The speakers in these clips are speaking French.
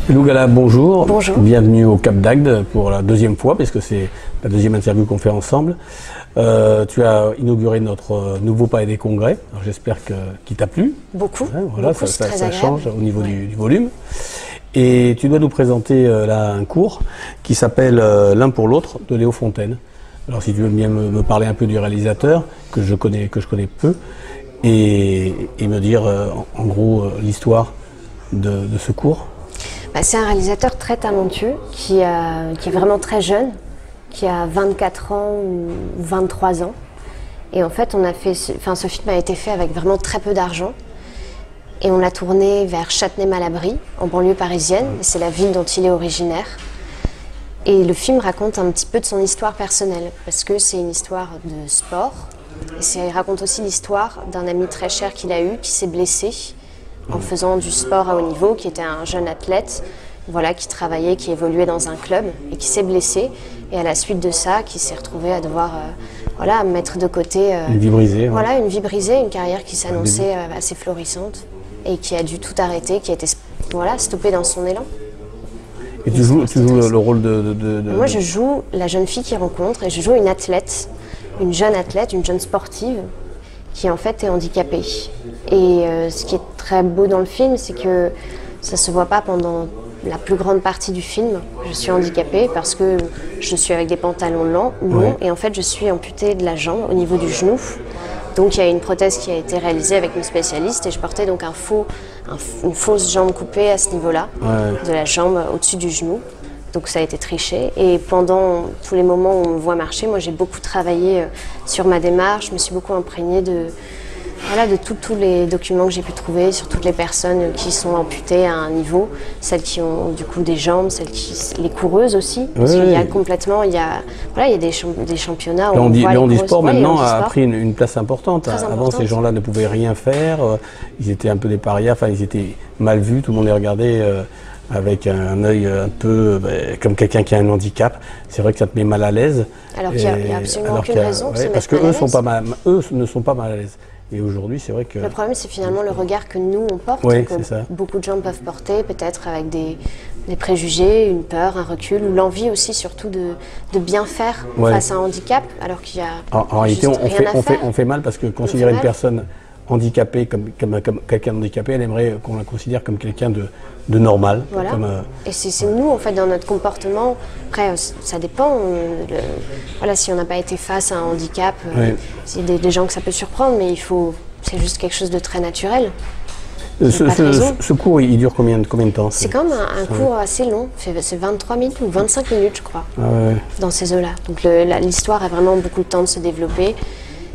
Lou Gala, bonjour. Bonjour. Bienvenue au Cap d'Agde pour la deuxième fois, parce que c'est la deuxième interview qu'on fait ensemble. Tu as inauguré notre nouveau palais des congrès. J'espère qu'il t'a plu. Beaucoup. Ouais, voilà, beaucoup, ça change au niveau du volume. Et tu dois nous présenter là un cours qui s'appelle L'un pour l'autre de Léo Fontaine. Alors si tu veux bien me parler un peu du réalisateur, que je connais peu, et me dire en gros l'histoire de ce cours. C'est un réalisateur très talentueux qui est vraiment très jeune, qui a 24 ans ou 23 ans. Et en fait, ce film a été fait avec vraiment très peu d'argent. Et on l'a tourné vers Châtenay-Malabry, en banlieue parisienne. C'est la ville dont il est originaire. Et le film raconte un petit peu de son histoire personnelle, parce que c'est une histoire de sport. Et il raconte aussi l'histoire d'un ami très cher qu'il a eu, qui s'est blessé en faisant du sport à haut niveau, qui était un jeune athlète, voilà, qui travaillait, qui évoluait dans un club et qui s'est blessé. Et à la suite de ça, qui s'est retrouvé à devoir mettre de côté une vie brisée. Voilà, une vie brisée, une carrière qui s'annonçait assez florissante et qui a dû tout arrêter, qui a été stoppée dans son élan. Et tu joues le rôle de... Moi, je joue la jeune fille qu'il rencontre et je joue une athlète, une jeune sportive qui en fait est handicapée. Et ce qui est très beau dans le film, c'est que ça ne se voit pas pendant la plus grande partie du film. Je suis handicapée parce que je suis avec des pantalons longs et en fait je suis amputée de la jambe au niveau du genou. Donc il y a une prothèse qui a été réalisée avec une spécialiste et je portais donc une fausse jambe coupée à ce niveau-là, de la jambe au-dessus du genou. Donc ça a été triché et pendant tous les moments où on me voit marcher, moi j'ai beaucoup travaillé sur ma démarche, je me suis beaucoup imprégnée de tous les documents que j'ai pu trouver sur toutes les personnes qui sont amputées à un niveau, celles qui ont du coup des jambes, les coureuses aussi, parce qu'il y a complètement, il y a des championnats. Le handisport maintenant a pris une place importante. Avant, ces gens-là ne pouvaient rien faire, ils étaient un peu des parias, enfin ils étaient mal vus, tout le monde les regardait avec un œil un peu comme quelqu'un qui a un handicap. C'est vrai que ça te met mal à l'aise. Alors qu'il n'y a absolument aucune raison de se mettre mal à l'aise. Parce qu'eux ne sont pas mal à l'aise. Et aujourd'hui, c'est vrai que... Le problème, c'est finalement le regard que nous, on porte, que beaucoup de gens peuvent porter, peut-être avec des préjugés, une peur, un recul, ou l'envie aussi, surtout, de bien faire face à un handicap, alors qu'il y a en réalité, on fait mal parce que considérer une personne handicapée comme quelqu'un handicapé, elle aimerait qu'on la considère comme quelqu'un de normal. Voilà. Et c'est nous, en fait, dans notre comportement. Après, ça dépend. Si on n'a pas été face à un handicap, c'est des gens que ça peut surprendre, mais c'est juste quelque chose de très naturel. Ce cours, il dure combien de temps? C'est quand même un cours assez long. C'est 23 minutes ou 25 minutes, je crois, dans ces eaux-là. Donc l'histoire a vraiment beaucoup de temps de se développer.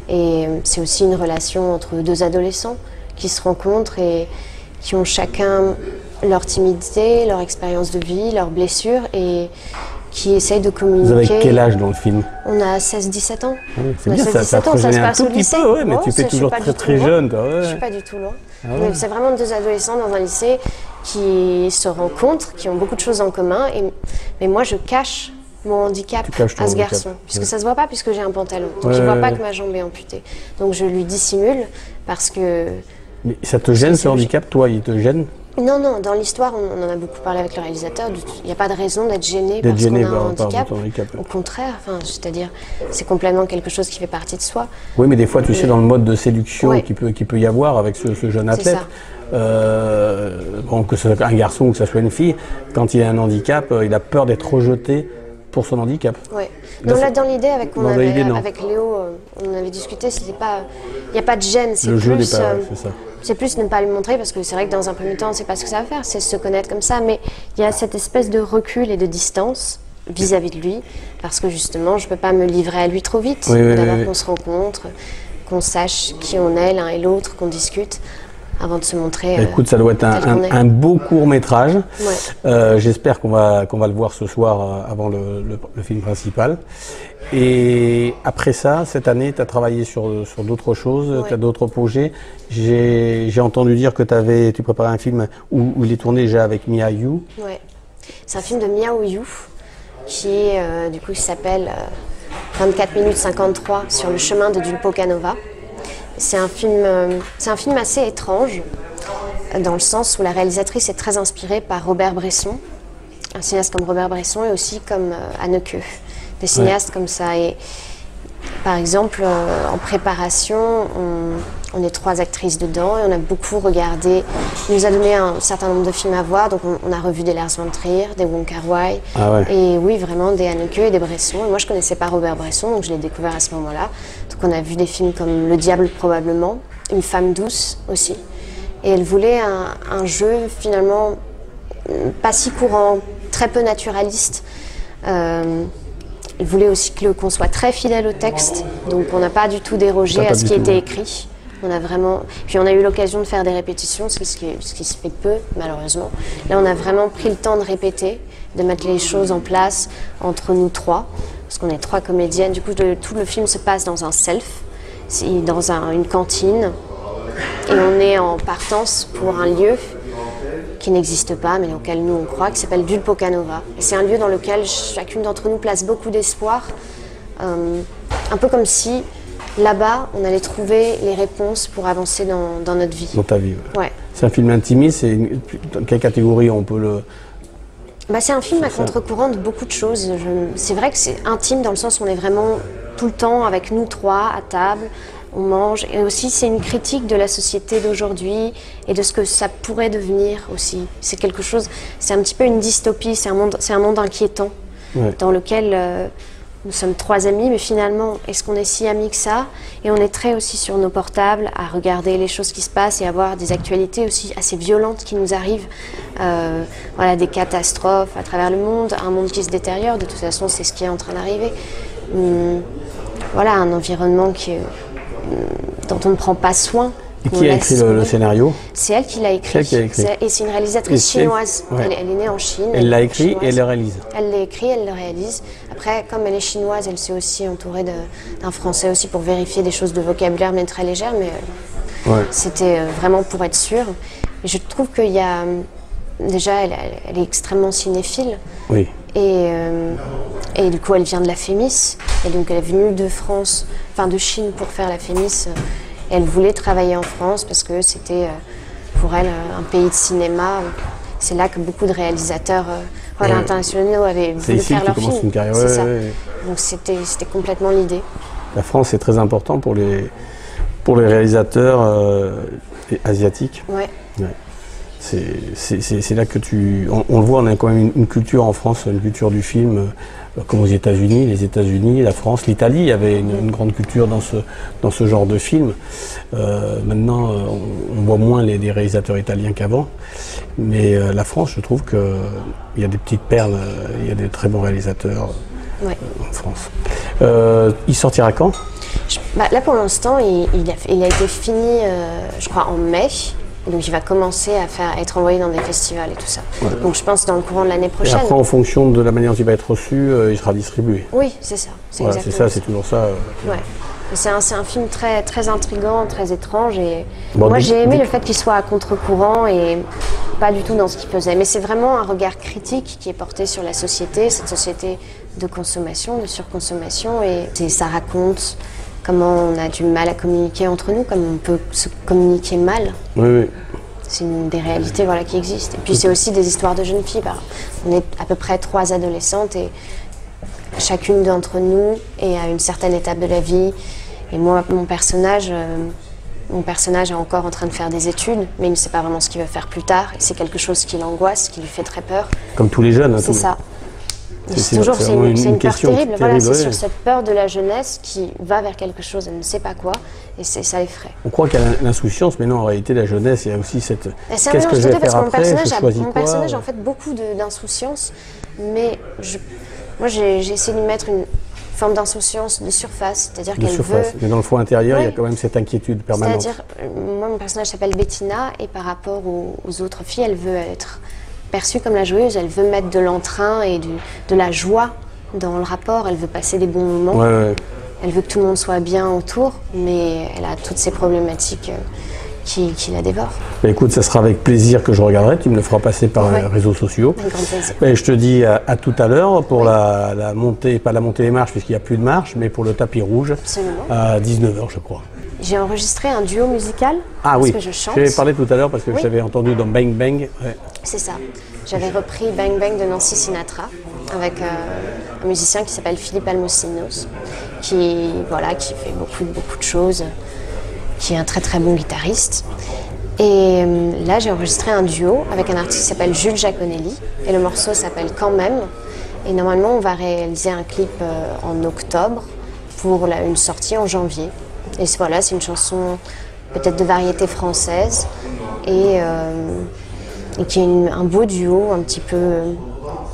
Et c'est aussi une relation entre deux adolescents qui se rencontrent et qui ont chacun leur timidité, leur expérience de vie, leurs blessures et qui essayent de communiquer. Vous avez quel âge dans le film? On a 16-17 ans. C'est bien, ça te rajeunit un tout petit peu, mais tu fais toujours très jeune. Je ne suis pas du tout loin. C'est vraiment deux adolescents dans un lycée qui se rencontrent, qui ont beaucoup de choses en commun. Mais moi, je cache mon handicap à ce garçon, puisque ça se voit pas, puisque j'ai un pantalon. Donc il voit pas que ma jambe est amputée. Donc je lui dissimule parce que... Mais ça te gêne ce handicap, toi, il te gêne? Non, dans l'histoire, on en a beaucoup parlé avec le réalisateur, il n'y a pas de raison d'être gêné parce qu'on a un handicap. Au contraire, c'est-à-dire, c'est complètement quelque chose qui fait partie de soi. Oui, mais des fois, tu sais, dans le mode de séduction qui peut y avoir avec ce jeune athlète, que ce soit un garçon ou que ce soit une fille, quand il a un handicap, il a peur d'être rejeté pour son handicap. Oui. Dans l'idée avec Léo, on avait discuté, il n'y a pas de gêne, c'est plus ne pas le montrer parce que c'est vrai que dans un premier temps, on ne sait pas ce que ça va faire, c'est se connaître comme ça, mais il y a cette espèce de recul et de distance vis-à-vis de lui, parce que justement, je ne peux pas me livrer à lui trop vite. D'abord qu'on se rencontre, qu'on sache qui on est l'un et l'autre, qu'on discute. Avant de se montrer. Écoute, ça doit être un beau court-métrage. J'espère qu'on va le voir ce soir avant le film principal. Et après ça, cette année, tu as travaillé sur d'autres choses, tu as d'autres projets. J'ai entendu dire que tu préparais un film où il est tourné déjà avec Mia Yu. Oui, c'est un film de Miao Yu qui s'appelle 24 minutes 53 sur le chemin de Dulpo Canova. C'est un film assez étrange dans le sens où la réalisatrice est très inspirée par Robert Bresson, un cinéaste comme Robert Bresson et aussi comme Haneke, des cinéastes comme ça. Et par exemple, en préparation, on est 3 actrices dedans et on a beaucoup regardé. Il nous a donné un certain nombre de films à voir, donc on a revu des Lars von Trier, des Wong Kar-wai, et oui, vraiment des Haneke et des Bresson. Et moi, je ne connaissais pas Robert Bresson, donc je l'ai découvert à ce moment-là. Donc on a vu des films comme Le Diable probablement, Une femme douce aussi. Et elle voulait un jeu finalement pas si courant, très peu naturaliste. Il voulait aussi qu'on soit très fidèle au texte, donc on n'a pas du tout dérogé à ce qui était écrit. On a vraiment... Puis on a eu l'occasion de faire des répétitions, ce qui se fait peu malheureusement. Là on a vraiment pris le temps de répéter, de mettre les choses en place entre nous 3, parce qu'on est 3 comédiennes. Du coup tout le film se passe dans un self, dans une cantine, et on est en partance pour un lieu qui n'existe pas, mais auquel nous on croit, qui s'appelle Vulpo Canova. Et c'est un lieu dans lequel chacune d'entre nous place beaucoup d'espoir, un peu comme si là-bas on allait trouver les réponses pour avancer dans notre vie. Dans ta vie, ouais. C'est un film intimiste, dans quelle catégorie on peut le... C'est un film à contre-courant de beaucoup de choses. C'est vrai que c'est intime dans le sens où on est vraiment tout le temps avec nous 3 à table, on mange, et aussi c'est une critique de la société d'aujourd'hui et de ce que ça pourrait devenir aussi. C'est quelque chose, c'est un petit peu une dystopie, c'est un monde inquiétant, dans lequel nous sommes 3 amis, mais finalement, est-ce qu'on est si amis que ça? Et on est très aussi sur nos portables à regarder les choses qui se passent et à voir des actualités aussi assez violentes qui nous arrivent. Voilà, des catastrophes à travers le monde, un monde qui se détériore, de toute façon c'est ce qui est en train d'arriver. Voilà, un environnement dont on ne prend pas soin. Et qui a écrit le scénario? C'est elle qui l'a écrit. Et c'est une réalisatrice chinoise. Elle est née en Chine. Elle l'a écrit et elle le réalise. Elle l'a écrit, elle le réalise. Après, comme elle est chinoise, elle s'est aussi entourée d'un Français aussi pour vérifier des choses de vocabulaire, mais très légères. Mais c'était vraiment pour être sûre. Et je trouve qu'il y a... Déjà, elle est extrêmement cinéphile. Oui. Et du coup, elle vient de la Fémis. Et donc, elle est venue de Chine pour faire la Fémis. Elle voulait travailler en France parce que c'était pour elle un pays de cinéma. C'est là que beaucoup de réalisateurs internationaux avaient voulu faire leur film. C'est ça. Donc c'était complètement l'idée. La France c'est très important pour les réalisateurs asiatiques. Ouais. C'est là que on le voit, on a quand même une culture en France, une culture du film, comme aux États-Unis, la France, l'Italie avait une grande culture dans ce genre de film. Maintenant, on voit moins des réalisateurs italiens qu'avant, mais la France, je trouve qu'il y a des petites perles, il y a des très bons réalisateurs en France. Il sortira quand? Là, pour l'instant, il a été fini, je crois, en mai. Donc il va commencer à être envoyé dans des festivals et tout ça. Donc je pense dans le courant de l'année prochaine. Et après, en fonction de la manière dont il va être reçu, il sera distribué. Oui, c'est ça. C'est toujours ça. C'est un film très, très intriguant, très étrange. Et moi j'ai aimé le fait qu'il soit à contre-courant et pas du tout dans ce qu'il faisait. Mais c'est vraiment un regard critique qui est porté sur la société, cette société de consommation, de surconsommation. Et ça raconte comment on a du mal à communiquer entre nous, comme on peut se communiquer mal. Oui. C'est une des réalités qui existent. Et puis c'est aussi des histoires de jeunes filles. On est à peu près 3 adolescentes et chacune d'entre nous est à une certaine étape de la vie. Et moi, mon personnage est encore en train de faire des études, mais il ne sait pas vraiment ce qu'il veut faire plus tard. C'est quelque chose qui l'angoisse, qui lui fait très peur. Comme tous les jeunes. C'est ça. C'est une peur terrible. C'est sur cette peur de la jeunesse qui va vers quelque chose, elle ne sait pas quoi, et ça effraie. On croit qu'il y a l'insouciance, mais non, en réalité, la jeunesse, il y a aussi cette... Qu'est-ce que je vais faire après? Mon personnage a en fait beaucoup d'insouciance, mais moi j'ai essayé de lui mettre une forme d'insouciance de surface, c'est-à-dire qu'elle veut... Mais dans le fond intérieur, il y a quand même cette inquiétude permanente. C'est-à-dire, moi mon personnage s'appelle Bettina, et par rapport aux autres filles, elle veut être perçue comme la joyeuse, elle veut mettre de l'entrain et de la joie dans le rapport, elle veut passer des bons moments, elle veut que tout le monde soit bien autour, mais elle a toutes ces problématiques qui la dévore. Bah, écoute, ça sera avec plaisir que je regarderai. Tu me le feras passer par les réseaux sociaux. Avec grand plaisir. Et je te dis à tout à l'heure pour la montée, pas la montée des marches puisqu'il n'y a plus de marche, mais pour le tapis rouge. Absolument. À 19h, je crois. J'ai enregistré un duo musical Ah parce oui, que je chante. j'avais parlé tout à l'heure parce que je t'avais entendu dans Bang Bang. Ouais. C'est ça. J'avais repris Bang Bang de Nancy Sinatra avec un musicien qui s'appelle Philippe Almocinos, qui fait beaucoup de choses, qui est un très très bon guitariste. Et là, j'ai enregistré un duo avec un artiste qui s'appelle Jules Giaconelli et le morceau s'appelle Quand même. Et normalement, on va réaliser un clip en octobre pour une sortie en janvier. Et voilà, c'est une chanson peut-être de variété française et qui est un beau duo un petit peu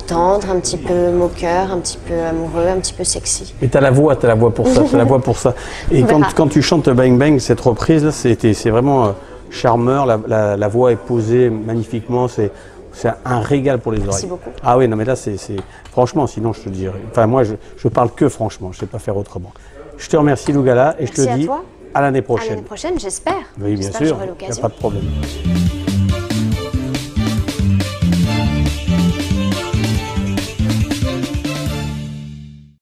tendre, un petit peu moqueur, un petit peu amoureux, un petit peu sexy. Mais t'as la voix pour ça, t'as la voix pour ça. Et quand tu chantes Bang Bang, cette reprise là, c'est vraiment charmeur, la voix est posée magnifiquement, c'est un régal pour les oreilles. Merci beaucoup. Ah oui, non mais là franchement, sinon je te dirais, enfin moi je parle que franchement, je sais pas faire autrement. Je te remercie Lou Gala et je te dis à l'année prochaine. À l'année prochaine, j'espère. Oui, bien sûr, il n'y a pas de problème.